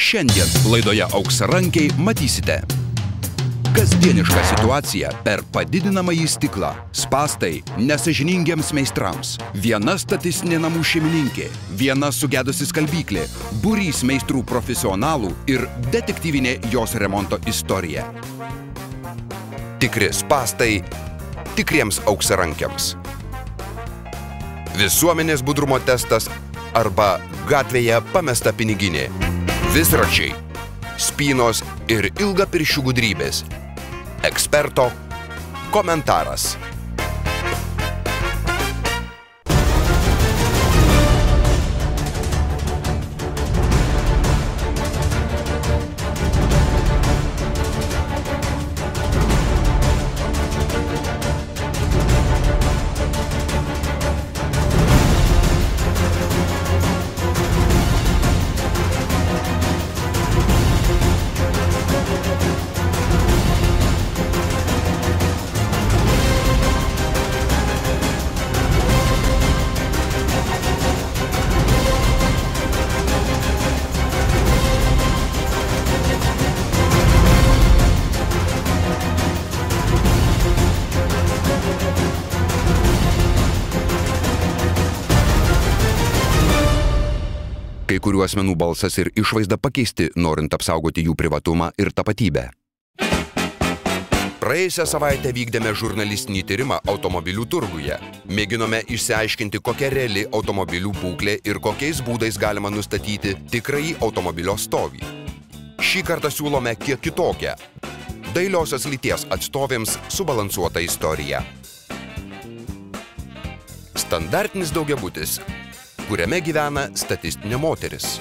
Šiandien laidoje Auksarankiai matysite kasdienišką situaciją per padidinamąjį stiklą, spąstai nesąžiningiems meistrams, viena statistinė namų šeimininkė, viena sugedusi skalbyklė, būrys meistrų profesionalų ir detektyvinė jos remonto istorija. Tikri spąstai tikriems auksarankiams. Visuomenės budrumo testas arba gatvėje pamesta piniginė. Visračiai, spynos ir ilgapirščių gudrybės. Eksperto komentaras. Kai kurių asmenų balsas ir išvaizda pakeisti, norint apsaugoti jų privatumą ir tapatybę. Praėjusią savaitę vykdėme žurnalistinį tyrimą automobilių turguje. Mėginome išsiaiškinti, kokia reali automobilių būklė ir kokiais būdais galima nustatyti tikrąjį automobilio stovį. Šį kartą siūlome kiek kitokią. Dailiosios lyties atstovėms subalansuota istorija. Standartinis daugiabutis, kuriame gyvena statistinė moteris.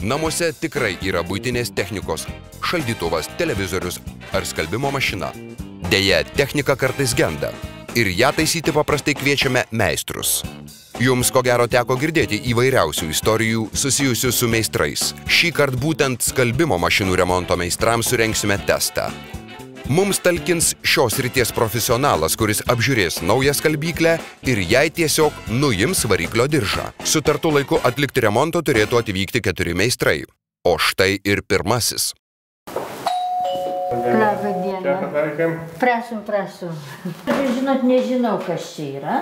Namuose tikrai yra buitinės technikos, šaldytuvas, televizorius ar skalbimo mašina. Deja, technika kartais genda ir ją taisyti paprastai kviečiame meistrus. Jums ko gero teko girdėti įvairiausių istorijų susijusių su meistrais. Šįkart būtent skalbimo mašinų remonto meistrams surengsime testą. Mums talkins šios srities profesionalas, kuris apžiūrės naują skalbyklę ir jai tiesiog nuims variklio diržą. Sutartu laiku atlikti remonto turėtų atvykti 4 meistrai. O štai ir pirmasis. Labą dieną. Prašom. Žinot, nežinau, kas čia yra.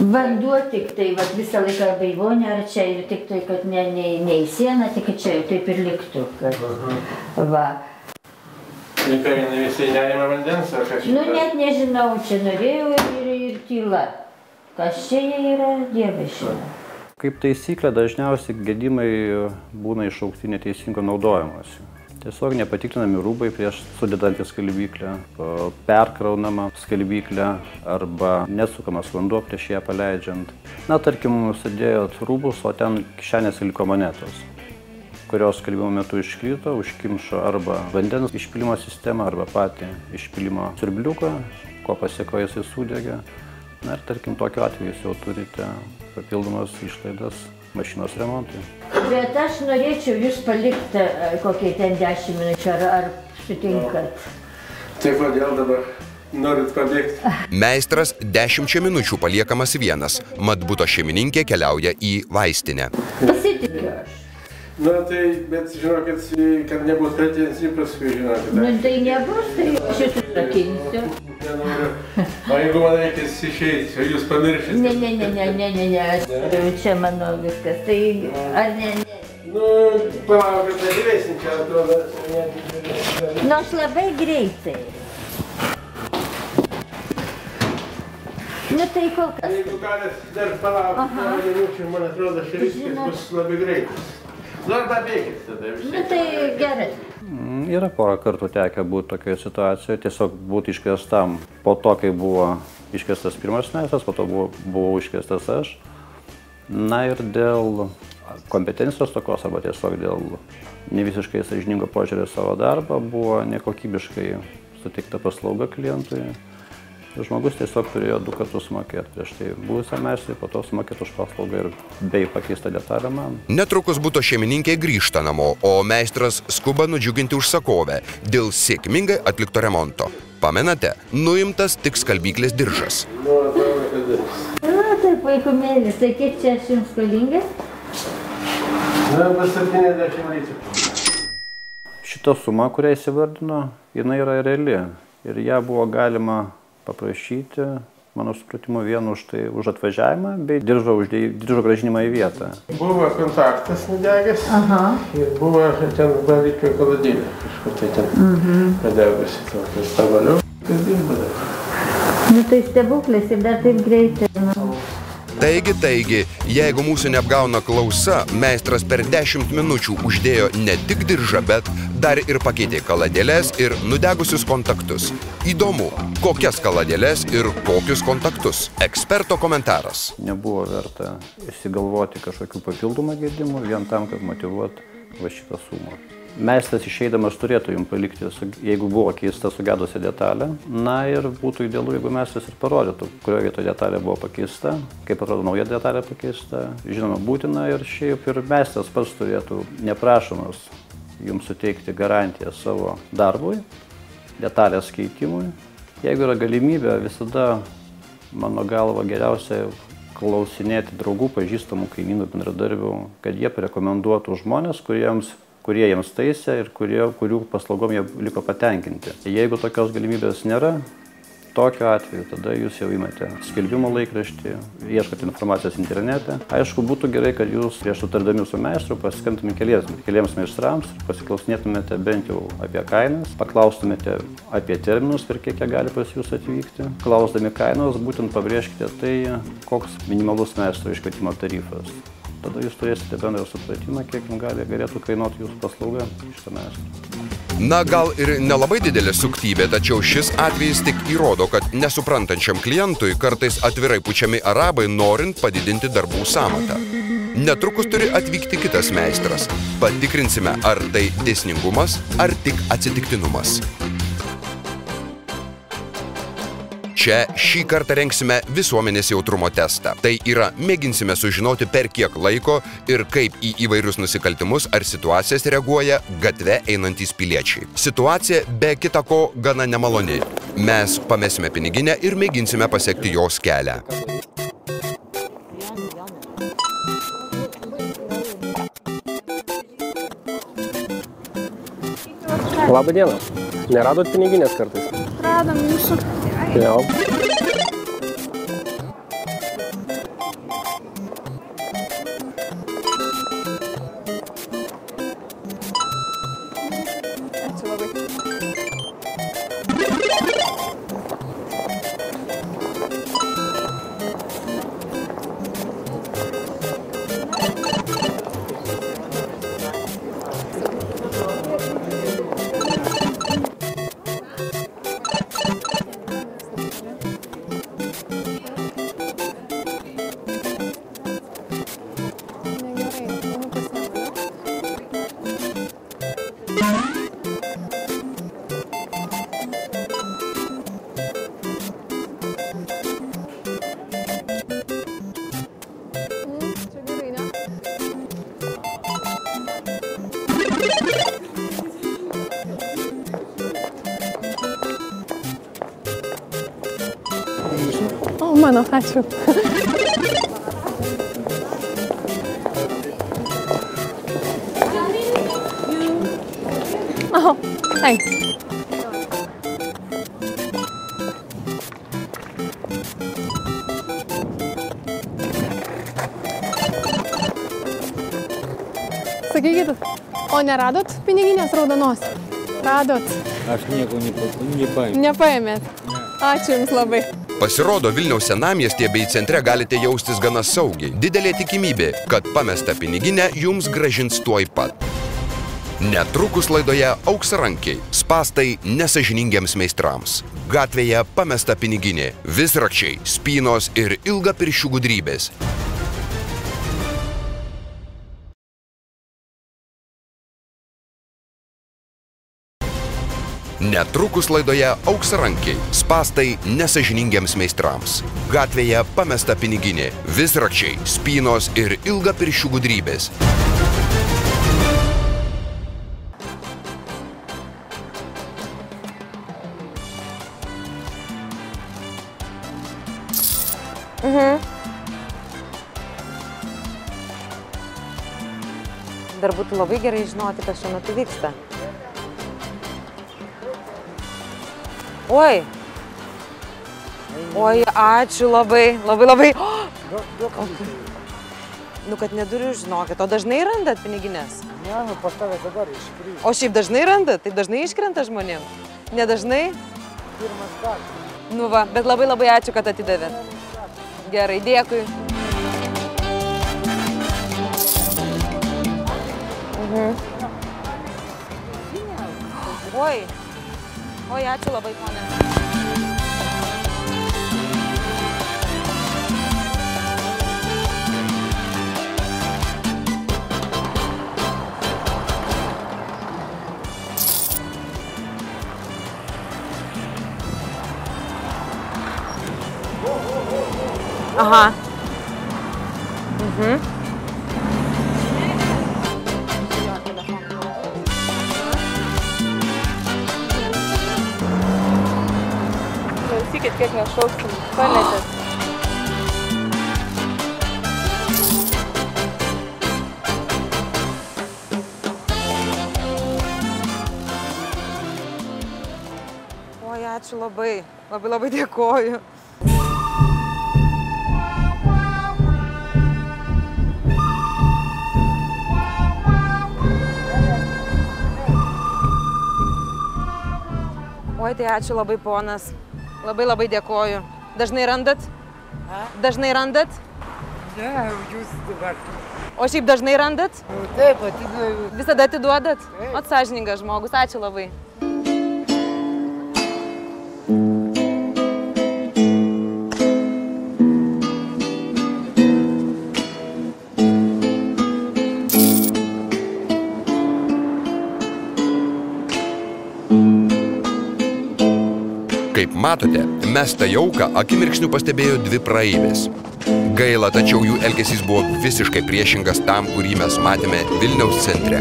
Vanduo tik tai, visą laiką arba į vonę, ar čia ir tik tai, kad ne į sieną, tik čia jau taip ir liktų. Va. Visai nerima vandens, ar kažkas? Nu, net nežinau, čia norėjau ir tyla. Kas čia yra, Dievas žino. Kaip taisyklė, dažniausiai gedimai būna iššaukti neteisingo naudojimuose. Tiesiog nepatikrinami rūbai prieš sudedant į skalbyklę, perkraunama skalbyklę arba nesukamas vanduo prieš ją paleidžiant. Na, tarkim, sudėjot rūbus, o ten kišenėse liko monetos, kurios skalbimo metu iškrito, užkimšo arba vandens išpylimo sistemą, arba patį išpylimo siurbliuką, ko pasiekoje jisai sudegė. Na ir tarkim, tokiu atveju jūs jau turite papildomas išlaidas mašinos remontui. Bet aš norėčiau jūs palikti kokie ten 10 minučių, ar sutinkat? Tai kodėl dabar norit pabėgti? Meistras 10 minučių paliekamas vienas, mat buto šeimininkė keliauja į vaistinę. Pasitikiu aš. Na tai, bet žinokit, kad nebus pretensijų paskui, žinokit. Nu tai nebus, tai šitą sakinsiu. Nenoriu. O jeigu man reikės išeiti, o jūs pamiršite? Ne, čia mano viskas, tai ar ne? Nu, palaukit, nežiūrėsim, čia atrodo. Nu, aš labai greitai. Nu tai kol kas. Jeigu galit dar palaukti, minučių, man atrodo, šia viskas bus labai greitas. Nu, arba bėgit tada visai. Nu tai gerai. Yra porą kartų tekę būti tokioje situacijoje, tiesiog būti iškviestam po to, kai buvo iškviestas pirmas meistras, po to buvau iškviestas aš. Na ir dėl kompetencijos tokios, arba tiesiog dėl nevisiškai sąžiningo požiūrio savo darbą, buvo nekokybiškai suteikta paslauga klientui. Žmogus tiesiog turėjo 2 kartus sumokėti prieš tai buvusiam meistrui, po to sumokėti už paslaugą ir bei pakeistą detalę man. Netrukus buto šeimininkė grįžta namo, o meistras skuba nudžiuginti užsakovę dėl sėkmingai atlikto remonto. Pamenate, nuimtas tik skalbyklės diržas. Taip, vaikumėlis, tai kiek čia aš jums skolingas? Na, Bus 70 litrų. Šita suma, kurią įsivardino, jinai yra reali. Ir ją buvo galima paprašyti, mano supratimu, vienu už atvažiavimą, bei diržo grąžinimą į vietą. Buvo kontaktas nudegęs ir buvo ten variklių kaladėlė. Kažkur tai ten padegusi tokias tavaliau. Kas dirba dar? Nu tai stebuklis ir dar taip greitai. Taigi, jeigu mūsų neapgauna klausa, meistras per 10 minučių uždėjo ne tik diržą, bet dar ir pakeitė kaladėles ir nudegusius kontaktus. Įdomu, kokias kaladėles ir kokius kontaktus. Eksperto komentaras. Nebuvo verta įsigalvoti kažkokių papildomų gedimų vien tam, kad motyvuoti va šitą sumą. Meistras išeidamas turėtų jums palikti, jeigu buvo keista sugedusi detalė. Na ir būtų idealu, jeigu meistras ir parodytų, kurioje vietoje detalė buvo pakeista, kaip atrodo nauja detalė pakeista. Žinoma, būtina ir šiaip ir meistras pats turėtų neprašomas jums suteikti garantiją savo darbui, detalės keitimui. Jeigu yra galimybė, visada, mano galva, geriausia klausinėti draugų, pažįstamų, kaimynų, bendradarbių, kad jie parekomenduotų žmonės, kurie jiems taisė ir kurių paslaugom jie liko patenkinti. Jeigu tokios galimybės nėra, tokiu atveju tada jūs jau imate skelbimo laikraštį, ieškote informacijos internete. Aišku, būtų gerai, kad jūs prieš sutardami su meistru pasiskambintumėte keliems meistrams, pasiklausinėtumėte bent jau apie kainas, paklaustumėte apie terminus, per kiek jie gali pas jūs atvykti. Klausdami kainos, būtent pabrėžkite tai, koks minimalus meistro iškvietimo tarifas. Tada jūs turėsite bendrą supratimą, kiek jums galėtų kainuoti jūsų paslauga šitą meistrą. Na, gal ir nelabai didelė suktybė, tačiau šis atvejis tik įrodo, kad nesuprantančiam klientui kartais atvirai pučiami arabai, norint padidinti darbų sąmatą. Netrukus turi atvykti kitas meistras. Patikrinsime, ar tai dėsningumas, ar tik atsitiktinumas. Čia šį kartą rengsime visuomenės jautrumo testą. Tai yra, mėginsime sužinoti, per kiek laiko ir kaip į įvairius nusikaltimus ar situacijas reaguoja gatve einantys piliečiai. Situacija be kita ko gana nemaloni. Mes pamesime piniginę ir mėginsime pasekti jos kelią. Labą dieną. Neradot piniginės kartais? Radom jūsų. Jau. Ačiū labai. O, mano, ačiū. Oh, thanks. Sakykit, o neradot piniginės raudonos? Radot? Aš nieko nepaėmė. Nepaėmėt? Ačiū Jums labai. Pasirodo, Vilniaus senamiestyje bei centre galite jaustis gana saugiai. Didelė tikimybė, kad pamestą piniginę jums grąžins tuoj pat. Netrukus laidoje Auksarankiai. Spąstai nesąžiningiems meistrams. Gatvėje pamesta piniginė, visrakčiai, spynos ir ilgapirščių gudrybės. Netrukus laidoje Auksarankiai. Spąstai nesąžiningiems meistrams. Gatvėje pamesta piniginė, visrakčiai, spynos ir ilgapirščių gudrybės. Dar būtų labai gerai žinoti, kas šiuo metu vyksta. Oi. Oi, ačiū labai, labai. Nu, kad neduriu, žinokit. O dažnai randat piniginės? Ne, nu pastavę dabar iškrito. O šiaip dažnai randat? Tai dažnai iškrenta žmonėm? Nedažnai? Pirmas kartas. Nu va, bet labai ačiū, kad atidavėt. Gerai, dėkui. Oi, ačiū labai, ponė. Aha. Klausykit, kiek mes šauksim. Palietės. Oi, ačiū labai. Labai dėkoju. Oi, tai ačiū labai, ponas. Labai dėkoju. Dažnai randat? Dažnai randat? Ne, jūs dabar. O šiaip dažnai randat? Taip, atiduoju. Visada atiduodat? O sąžiningas žmogus, ačiū labai. Kaip matote, mestą jauką akimirksniu pastebėjo dvi praeivės. Gaila, tačiau jų elgesys buvo visiškai priešingas tam, kurį mes matėme Vilniaus centre.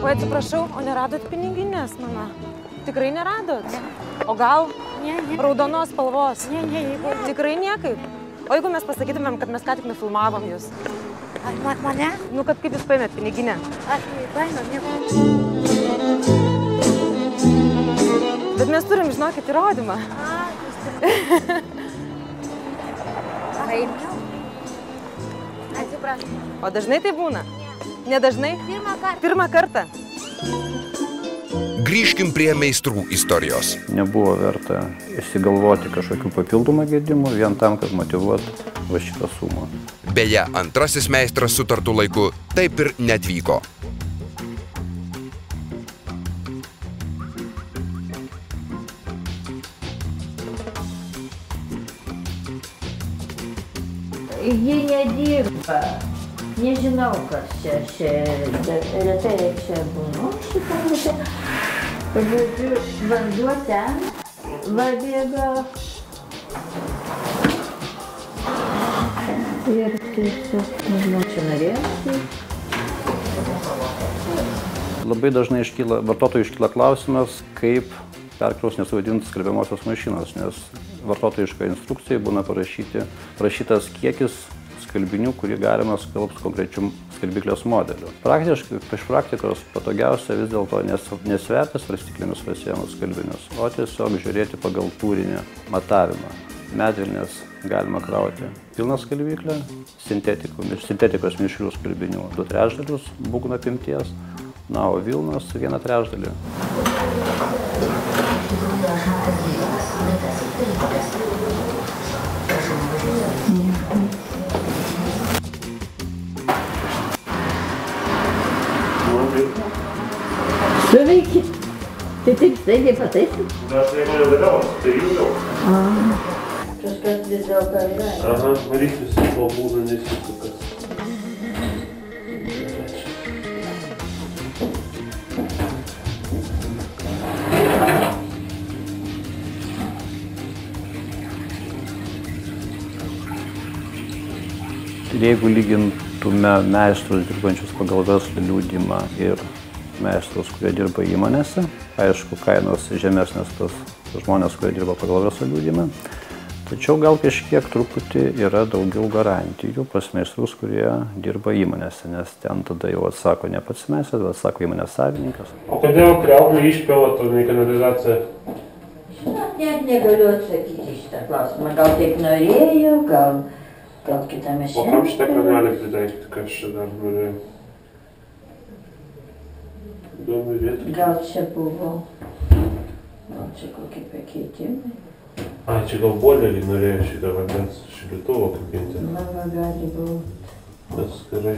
Oi, atsiprašau, o neradot piniginės, mama? Tikrai neradot? O gal raudonos spalvos? Ne. Tikrai niekaip? O jeigu mes pasakytumėm, kad mes ką tik nufilmavom jūs? Mane? Nu, kad kaip jūs paėmėt piniginę? Aš paėmiau, nieko. Bet mes turim, žinokit, įrodymą. Paėmiau. Atsiprašau. O dažnai tai būna? Nedažnai? Pirmą kartą. Grįžkim prie meistrų istorijos. Nebuvo verta išsigalvoti kažkokių papildomų gedimų vien tam, kad motyvuot va šitą sumą. Beje, antrasis meistras sutartų laiku taip ir neatvyko. Ji nedirba. Nežinau, kas čia retai čia būnu šitą visą. Žodžiu, vanduo ten va bėga. Ir tiesiog, nežinau, čia norėjau. Labai dažnai vartotojui iškyla klausimas, kaip perkraus nesuvaidinti skalbiamosios mašinos, nes vartotojiškoje instrukcijoje būna parašytas kiekis skalbinių, kurį galima skalbti konkrečių skalbiklės modeliu. Praktiškai, iš praktikos patogiausia vis dėlto nesverti svarstyklėmis pasiėmus skalbinius, o tiesiog žiūrėti pagal tūrinį matavimą. Medvilnės galima krauti pilną skalbyklę, sintetikos mišrių skalbinių 2/3 būgno apimties, na, o vilnos 1/3. Suveikit. Tai taip staigiai pataisit? Aš nieko nedariau, tai jūs jau. Kažkas vis dėlto yra. Aha, variklis po būna nesisukas. Jeigu lygintume meistrus dirbančius pagal verslo liudijimą ir meistrus, kurie dirba įmonėse, aišku, kainos žemesnės tos žmonės, kurie dirba pagal verslo liudijimą, Tačiau gal kažkiek truputį yra daugiau garantijų pas meistrus, kurie dirba įmonėse, nes ten tada jau atsako ne pats meistras, bet atsako įmonės savininkas. O kodėl kriauklė išpėlat, o ne kanalizacija? Žinot, net negaliu atsakyti šitą klausimą. Gal taip norėjau, gal kitame šiandien. O kam šitą kanalį pridengti, kas čia dar norėjo? Įdomi vieta. Gal čia buvo, gal čia kokie pakeitimai. Ai, čia gal boilerį norėjo šitą vandens šildytuvo kabinti. Mama gali būti. Tas gerai.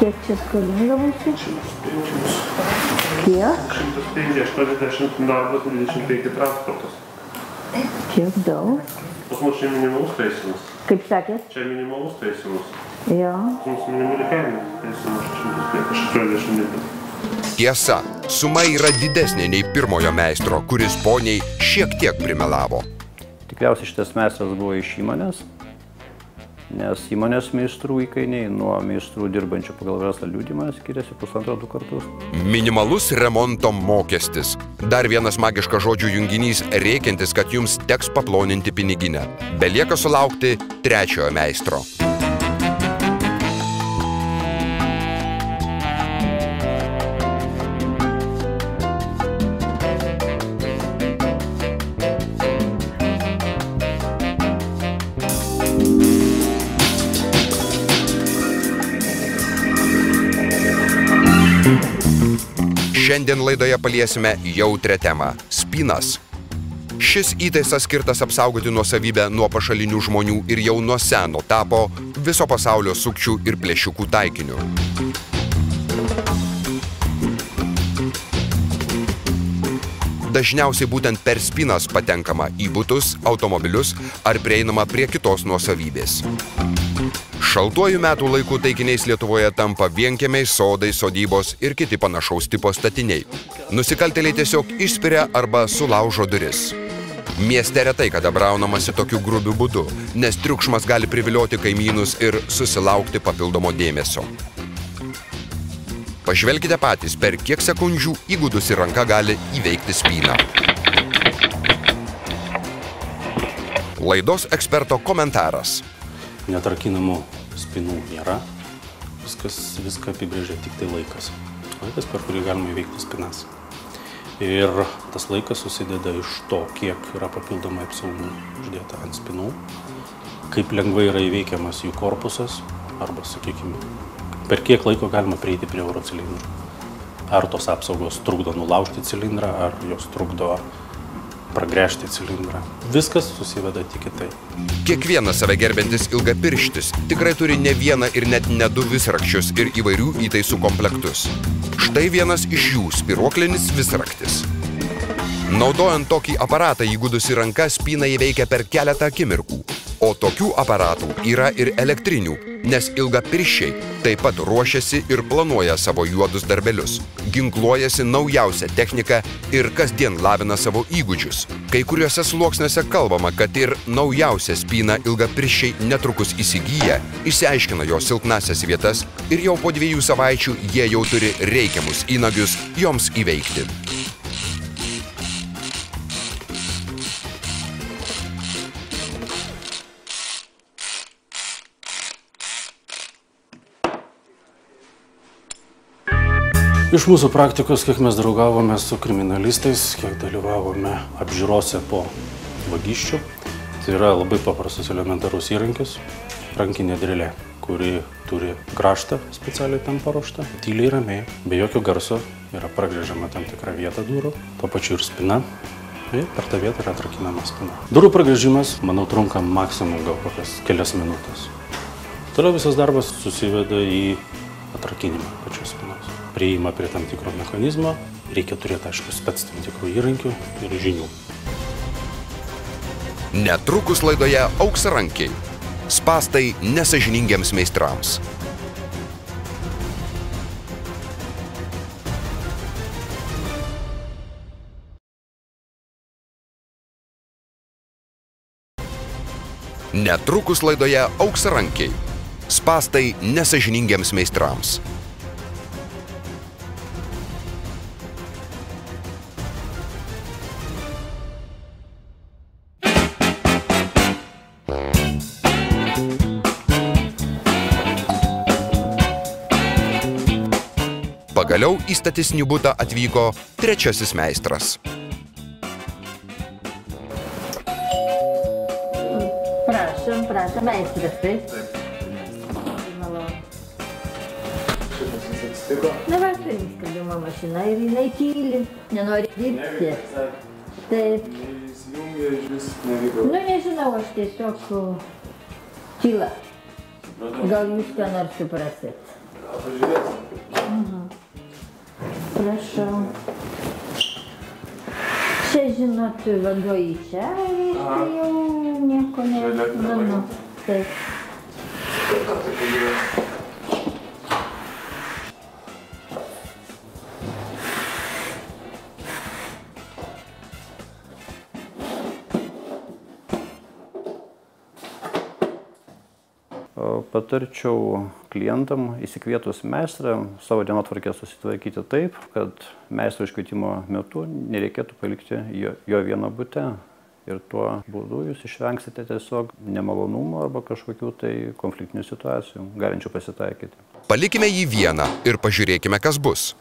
Kiek čia skolinga mūsų? 105. Kiek? 180 darbas, 25 transportas. Kiek daug? Pas mus čia minimalus taisymas. Kaip sakėt? Čia minimalus taisymas. Jo. Pas mus minimali kaina taisymas 180 litrų. Tiesa, suma yra didesnė nei pirmojo meistro, kuris poniai šiek tiek primelavo. Tikriausiai šitas meistras buvo iš įmonės, nes įmonės meistrų įkainiai nuo meistrų dirbančių pagal verslą liudijimą skiriasi 1,5–2 kartus. Minimalus remonto mokestis. Dar vienas magiškas žodžių junginys rėkiantis, kad jums teks paploninti piniginę. Belieka sulaukti trečiojo meistro. Šiandien laidoje paliesime jautrią temą – spynas. Šis įtaisas skirtas apsaugoti nuosavybę nuo pašalinių žmonių ir jau nuo seno tapo viso pasaulio sukčių ir plėšikų taikiniu. Dažniausiai būtent per spynas patenkama į butus, automobilius ar prieinama prie kitos nuosavybės. Šaltuoju metų laiku taikiniais Lietuvoje tampa vienkiemiai, sodai, sodybos ir kiti panašaus tipo statiniai. Nusikaltėliai tiesiog išspiria arba sulaužo duris. Mieste retai kada braunamasi tokiu grubiu būdu, nes triukšmas gali privilioti kaimynus ir susilaukti papildomo dėmesio. Pažvelkite patys, per kiek sekundžių įgudusi ranka gali įveikti spyną. Laidos eksperto komentaras. Neatrakinamų spynų nėra, viską apibrėžia tik tai laikas. Laikas, per kurį galima įveikti spynas. Ir tas laikas susideda iš to, kiek yra papildomai apsaugų uždėta ant spynų, kaip lengvai yra įveikiamas jų korpusas, arba, sakykime, per kiek laiko galima prieiti prie eurocilindrų. Ar tos apsaugos trukdo nulaužti cilindrą, ar jos trukdo pragręžti cilindrą. Viskas susiveda tik į tai. Kiekvienas save gerbiantis ilgapirštis tikrai turi ne vieną ir net ne du visrakščius ir įvairių įtaisų komplektus. Štai vienas iš jų – spyruoklinis visraktis. Naudojant tokį aparatą įgudusi ranka spyną įveikia per keletą akimirkų. O tokių aparatų yra ir elektrinių, nes ilgapirščiai taip pat ruošiasi ir planuoja savo juodus darbelius, ginkluojasi naujausią techniką ir kasdien lavina savo įgūdžius. Kai kuriuose sluoksniuose kalbama, kad ir naujausią spyną ilgapirščiai netrukus įsigyja, išsiaiškina jo silpnasias vietas ir jau po 2 savaičių jie jau turi reikiamus įnagius joms įveikti. Iš mūsų praktikos, kiek mes draugavome su kriminalistais, kiek dalyvavome apžiūrose po vagysčių, tai yra labai paprastas elementarus įrankis, rankinė drėlė, kuri turi grąžtą specialiai tam paruoštą, tyliai ramiai, be jokio garso yra pragręžiama tam tikra vieta durų, tuo pačiu ir spina, ir per tą vietą yra atrakinama spina. Durų pragręžimas, manau, trunka maksimum gal kokias kelias minutės. Toliau visas darbas susiveda į atrakinimą pačios spinos. Prieima prie tam tikro mechanizmo, reikia turėti, aišku, spec tam tikrų įrankių ir žinių. Netrukus laidoje Auksarankiai. Spąstai nesąžiningiems meistrams. Netrukus laidoje Auksarankiai. Spąstai nesąžiningiems meistrams. Pagaliau į statistinį butą atvyko trečiasis meistras. Prašom, meistras, taip? Dabar turim skalbimo mašiną ir jinai tyli, nenori dirbti. Taip. Nu, nežinau, aš tiesiog tyla. Gal jūs ką nors suprasit? Prašau. Čia, žinot, vanduo į čia, reiškia jau nieko ne. Taip. Patarčiau klientam įsikvietus meistrą savo dienotvarkę susitvarkyti taip, kad meistro iškvietimo metu nereikėtų palikti jo vieno bute. Ir tuo būdu jūs išvengsite tiesiog nemalonumų arba kažkokių tai konfliktinių situacijų, galinčių pasitaikyti. Palikime jį vieną ir pažiūrėkime, kas bus.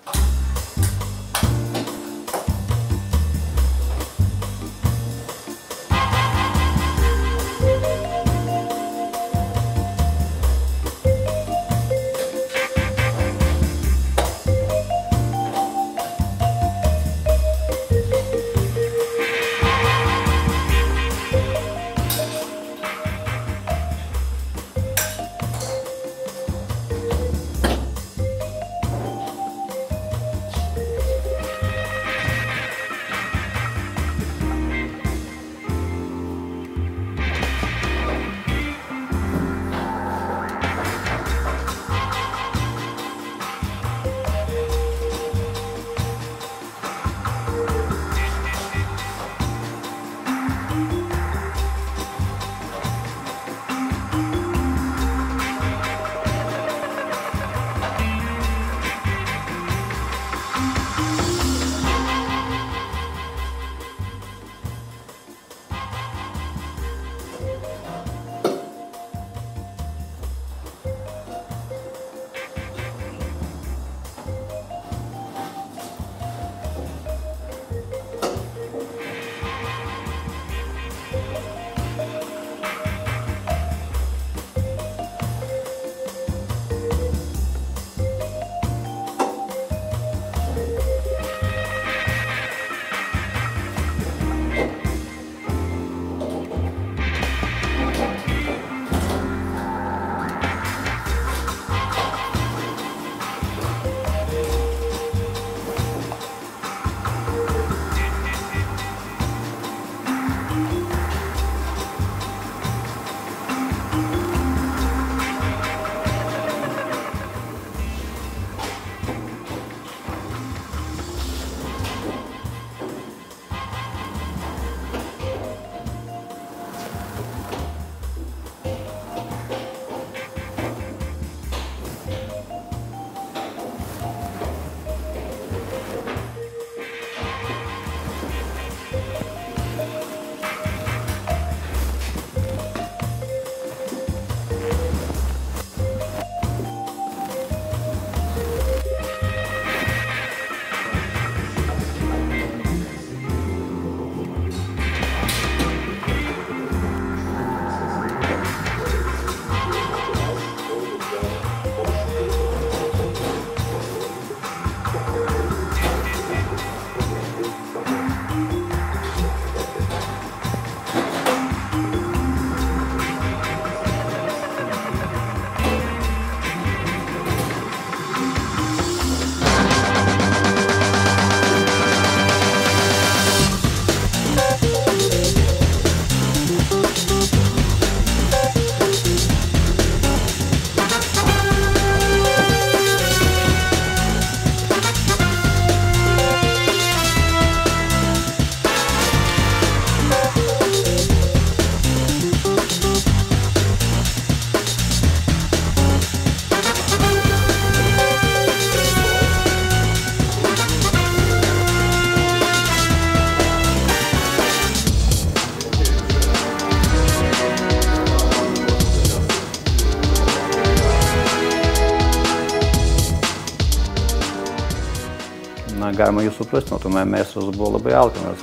galima jį suprasti, nuo to meistras buvo labai alkanas.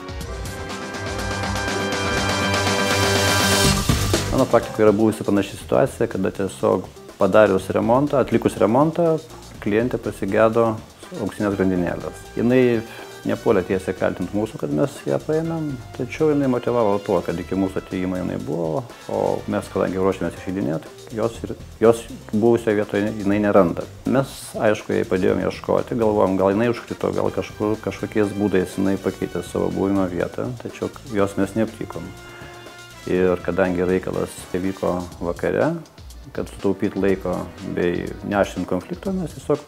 Mano praktikoje yra buvusi panaši situacija, kada tiesiog padarius remontą, atlikus remontą, klientė pasigėdo auksinės grandinėlės. Jinai nepuolė tiesiai kaltinti mūsų, kad mes ją paėmėm, tačiau jinai motivavo tuo, kad iki mūsų atėjimo jinai buvo, o mes, kadangi ruošėmės išeidinėti, jos buvusioje vietoje jinai neranda. Mes, aišku, jai padėjom ieškoti, galvojom, gal jinai užkrito, gal kažkokiais būdais jinai pakeitė savo buvimo vietą, tačiau jos mes neaptikom. Ir kadangi reikalas vyko vakare, kad sutaupyti laiko bei neaštrint konflikto, mes tiesiog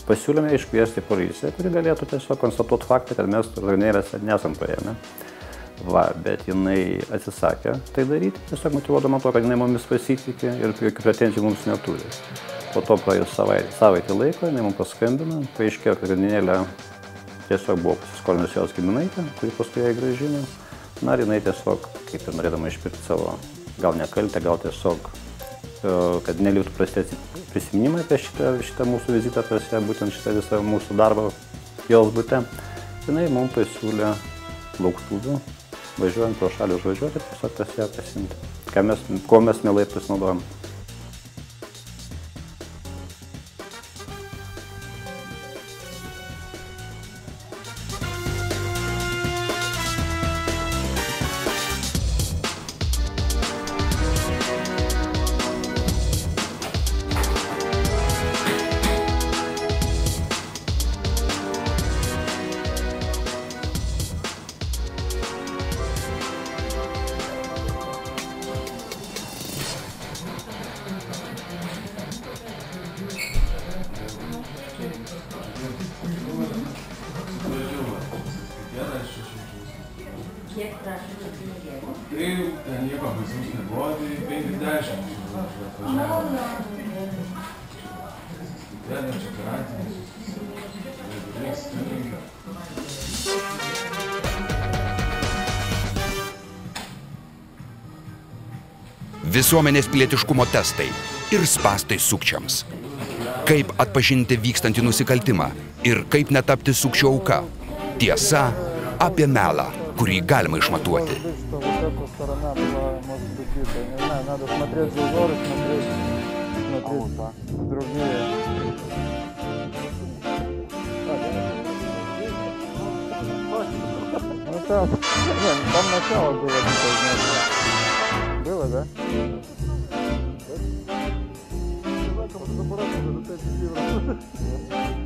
pasiūlėme iškviesti policiją, kuri galėtų tiesiog konstatuoti faktą, kad mes grandinėlėse nesam paėmę. Bet jinai atsisakė tai daryti, tiesiog motyvuodama to, kad jinai mumis pasitikė ir jokių pretenzijų mums neturi. Po to praėjus savaitę laiko, jinai mums paskambino, paaiškėjo, kad grandinėlė tiesiog buvo pasiskolinusi jos giminaitė, kuri paskui ją grąžino. Na, ir jinai tiesiog, kaip ir norėdama išpirkti savo, gal nekaltę, gal tiesiog, kad neliktų prastesni prisiminimai apie šitą mūsų vizitą, būtent šitą visą mūsų darbą jos bute, jinai mums pasiūlė lauktuvių, važiuojant pro šalį užvažiuoti ir tiesiog pas ją pasimti, ko mes mielai pasinaudojam. Kiek prašote pinigėlių? Tai ten nieko baisaus nebuvo, tai 50 atvažiavo. Kiekvieną čia garantinis. Visuomenės pilietiškumo testai ir spąstai sukčiams. Kaip atpažinti vykstantį nusikaltimą ir kaip netapti sukčio auka. Tiesa apie melą, kurį galima išmatuoti. Там начало было, было, да? В этом аппарате за 5 евро.